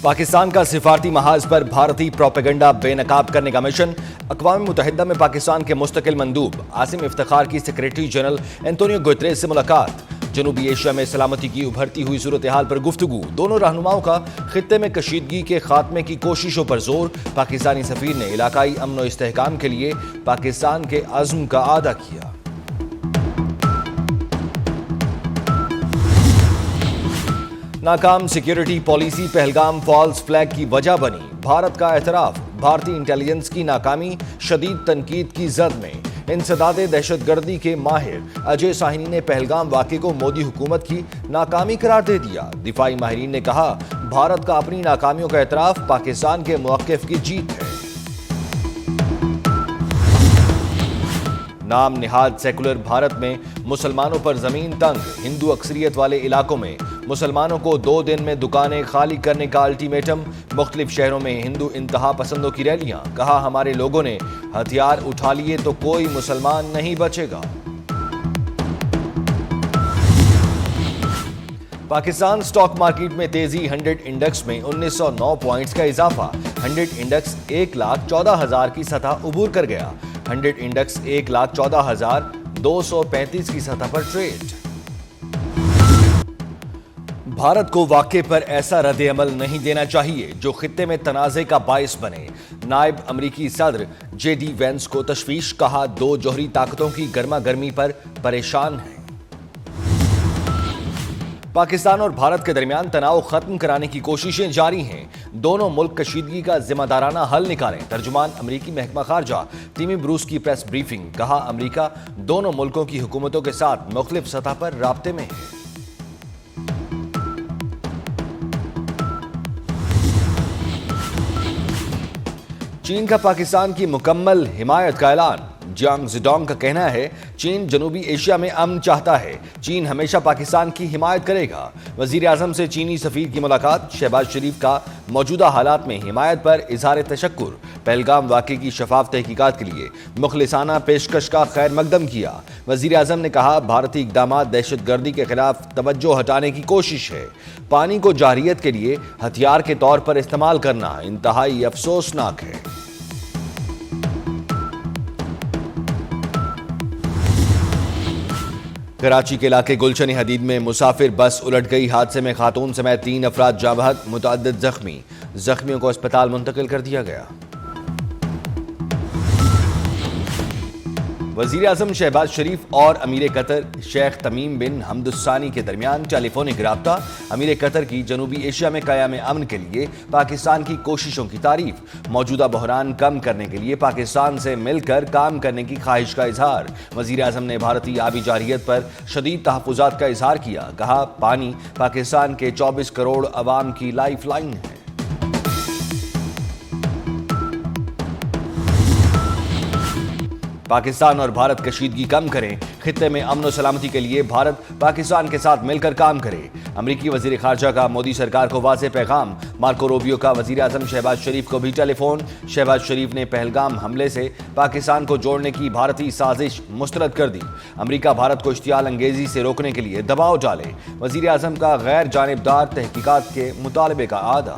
پاکستان کا سفارتی محاذ پر بھارتی پروپیگنڈا بے نقاب کرنے کا مشن۔ اقوام متحدہ میں پاکستان کے مستقل مندوب عاصم افتخار کی سیکریٹری جنرل اینٹونیو گوتریز سے ملاقات۔ جنوبی ایشیا میں سلامتی کی ابھرتی ہوئی صورتحال پر گفتگو۔ دونوں رہنماؤں کا خطے میں کشیدگی کے خاتمے کی کوششوں پر زور۔ پاکستانی سفیر نے علاقائی امن و استحکام کے لیے پاکستان کے عزم کا اعادہ کیا۔ ناکام security policy Pahalgam falls flag کی وجہ بنی۔ بھارت کا اعتراف۔ بھارتی انٹیلیجنس کی ناکامی شدید تنقید کی زد میں۔ انسداد دہشت گردی کے ماہر اجے ساہنی نے پہلگام واقعے کو مودی حکومت کی ناکامی قرار دے دیا۔ دفاعی ماہرین نے کہا، بھارت کا اپنی ناکامیوں کا اعتراف پاکستان کے موقف کی جیت ہے۔ نام نہاد سیکولر بھارت میں مسلمانوں پر زمین تنگ۔ ہندو اکثریت والے علاقوں میں مسلمانوں کو 2 دن میں دکانیں خالی کرنے کا الٹیمیٹم۔ مختلف شہروں میں ہندو انتہا پسندوں کی ریلیاں۔ کہا، ہمارے لوگوں نے ہتھیار اٹھا لیے تو کوئی مسلمان نہیں بچے گا۔ پاکستان سٹاک مارکیٹ میں تیزی۔ 100 انڈیکس میں 1909 پوائنٹس کا اضافہ۔ 100 انڈیکس 1,14,000 کی سطح عبور کر گیا۔ 100 انڈیکس 1,14,235 کی سطح پر ٹریڈ۔ بھارت کو واقعے پر ایسا رد عمل نہیں دینا چاہیے جو خطے میں تنازع کا باعث بنے۔ نائب امریکی صدر جے ڈی وینس کو تشویش۔ کہا، 2 جوہری طاقتوں کی گرما گرمی پر پریشان ہیں۔ پاکستان اور بھارت کے درمیان تناؤ ختم کرانے کی کوششیں جاری ہیں۔ دونوں ملک کشیدگی کا ذمہ دارانہ حل نکالیں۔ ترجمان امریکی محکمہ خارجہ ٹیمی بروس کی پریس بریفنگ۔ کہا، امریکہ دونوں ملکوں کی حکومتوں کے ساتھ مختلف سطح پر رابطے میں ہے۔ چین کا پاکستان کی مکمل حمایت کا اعلان۔ جیانگ زیڈانگ کا کہنا ہے، چین جنوبی ایشیا میں امن چاہتا ہے۔ چین ہمیشہ پاکستان کی حمایت کرے گا۔ وزیر اعظم سے چینی سفیر کی ملاقات۔ شہباز شریف کا موجودہ حالات میں حمایت پر اظہار تشکر۔ پہلگام واقعے کی شفاف تحقیقات کے لیے مخلصانہ پیشکش کا خیر مقدم کیا۔ وزیر اعظم نے کہا، بھارتی اقدامات دہشت گردی کے خلاف توجہ ہٹانے کی کوشش ہے۔ پانی کو جارحیت کے لیے ہتھیار کے طور پر استعمال کرنا انتہائی افسوسناک ہے۔ کراچی کے علاقے گلشن حدید میں مسافر بس الٹ گئی۔ حادثے میں خاتون سمیت 3 افراد جاں بحق، متعدد زخمی۔ زخمیوں کو اسپتال منتقل کر دیا گیا۔ وزیر اعظم شہباز شریف اور امیر قطر شیخ تمیم بن حمد الثانی کے درمیان ٹیلی فونک رابطہ۔ امیر قطر کی جنوبی ایشیا میں قیام امن کے لیے پاکستان کی کوششوں کی تعریف۔ موجودہ بحران کم کرنے کے لیے پاکستان سے مل کر کام کرنے کی خواہش کا اظہار۔ وزیر اعظم نے بھارتی آبی جارحیت پر شدید تحفظات کا اظہار کیا۔ کہا، پانی پاکستان کے 24 کروڑ عوام کی لائف لائن ہے۔ پاکستان اور بھارت کشیدگی کم کریں۔ خطے میں امن و سلامتی کے لیے بھارت پاکستان کے ساتھ مل کر کام کرے۔ امریکی وزیر خارجہ کا مودی سرکار کو واضح پیغام۔ مارکو روبیو کا وزیر اعظم شہباز شریف کو بھی ٹیلی فون۔ شہباز شریف نے پہلگام حملے سے پاکستان کو جوڑنے کی بھارتی سازش مسترد کر دی۔ امریکہ بھارت کو اشتعال انگیزی سے روکنے کے لیے دباؤ ڈالے۔ وزیر اعظم کا غیر جانبدار تحقیقات کے مطالبے کا اعادہ۔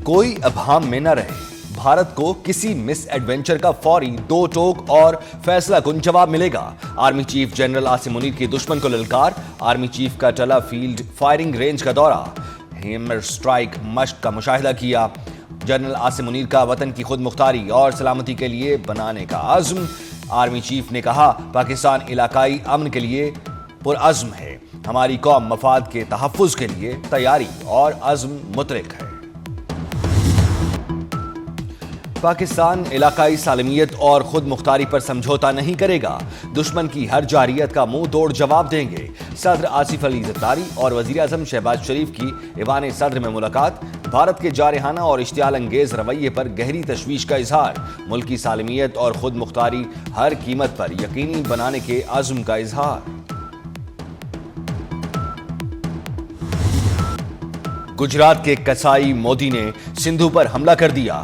کوئی ابہام میں نہ رہے، بھارت کو کسی مس ایڈونچر کا فوری 2 ٹوک اور فیصلہ کن جواب ملے گا۔ Army chief general Asim Munir کی دشمن کو للکار۔ آرمی چیف کا ٹلا فیلڈ فائرنگ رینج کا دورہ۔ ہیمر سٹرائک مشق کا مشاہدہ کیا۔ جنرل عاصم منیر کا وطن کی خود مختاری اور سلامتی کے لیے بنانے کا عزم۔ آرمی چیف نے کہا، پاکستان علاقائی امن کے لیے پرعزم ہے۔ ہماری قوم مفاد کے تحفظ کے لیے تیاری اور عزم متحرک ہے۔ پاکستان علاقائی سالمیت اور خود مختاری پر سمجھوتا نہیں کرے گا۔ دشمن کی ہر جارحیت کا منہ توڑ جواب دیں گے۔ صدر آصف علی زرداری اور وزیر اعظم شہباز شریف کی ایوان صدر میں ملاقات۔ بھارت کے جارحانہ اور اشتعال انگیز رویے پر گہری تشویش کا اظہار۔ ملکی سالمیت اور خود مختاری ہر قیمت پر یقینی بنانے کے عزم کا اظہار۔ گجرات کے کسائی مودی نے سندھو پر حملہ کر دیا۔